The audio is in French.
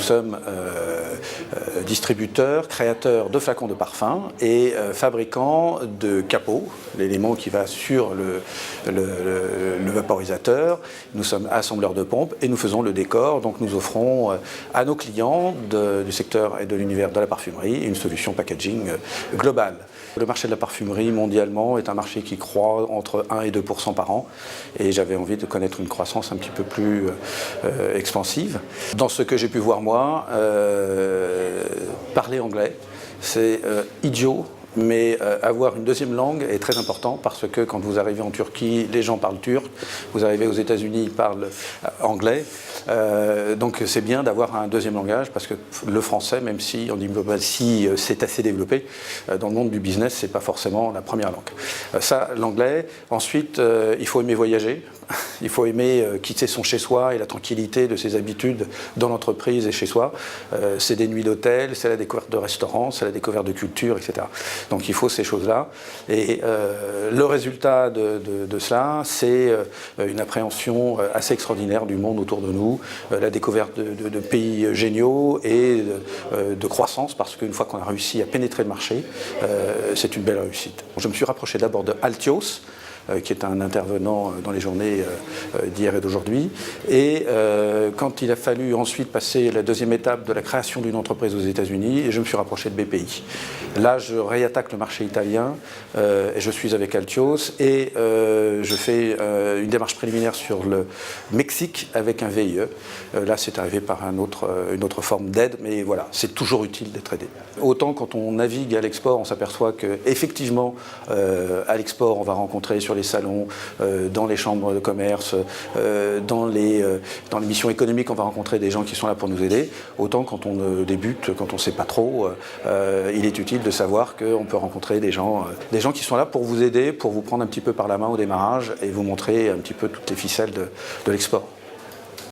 sommes distributeurs, créateurs de flacons de parfum et fabricants de capots, l'élément qui va sur le vaporisateur. Nous sommes assembleurs de pompes et nous faisons le décor. Donc nous offrons à nos clients du secteur et de l'univers de la parfumerie une solution packaging globale. Le marché de la parfumerie mondialement est un marché qui croît entre 1 et 2% par an et j'avais envie de connaître une croissance un petit peu plus expansive. Dans ce que j'ai pu voir moi, parler anglais, c'est idiot. Mais avoir une deuxième langue est très important parce que quand vous arrivez en Turquie, les gens parlent turc. Vous arrivez aux États-Unis, ils parlent anglais. Donc c'est bien d'avoir un deuxième langage parce que le français, même si en diplomatie c'est assez développé, dans le monde du business, c'est pas forcément la première langue. Ça, l'anglais. Ensuite, il faut aimer voyager. Il faut aimer quitter son chez-soi et la tranquillité de ses habitudes dans l'entreprise et chez soi. C'est des nuits d'hôtel, c'est la découverte de restaurants, c'est la découverte de culture, etc. Donc il faut ces choses-là. Et le résultat de cela, c'est une appréhension assez extraordinaire du monde autour de nous, la découverte de pays géniaux et de croissance, parce qu'une fois qu'on a réussi à pénétrer le marché, c'est une belle réussite. Je me suis rapproché d'abord de Altios, qui est un intervenant dans les journées d'hier et d'aujourd'hui. Et quand il a fallu ensuite passer la deuxième étape de la création d'une entreprise aux États-Unis, je me suis rapproché de BPI. Là, je réattaque le marché italien, et je suis avec Altios, et je fais une démarche préliminaire sur le Mexique avec un VIE. Là, c'est arrivé par une autre forme d'aide, mais voilà, c'est toujours utile d'être aidé. Autant quand on navigue à l'export, on s'aperçoit qu'effectivement, à l'export, on va rencontrer sur les salons, dans les chambres de commerce, dans les missions économiques, on va rencontrer des gens qui sont là pour nous aider. Autant quand on débute, quand on ne sait pas trop, il est utile de savoir qu'on peut rencontrer des gens qui sont là pour vous aider, pour vous prendre un petit peu par la main au démarrage et vous montrer un petit peu toutes les ficelles de l'export.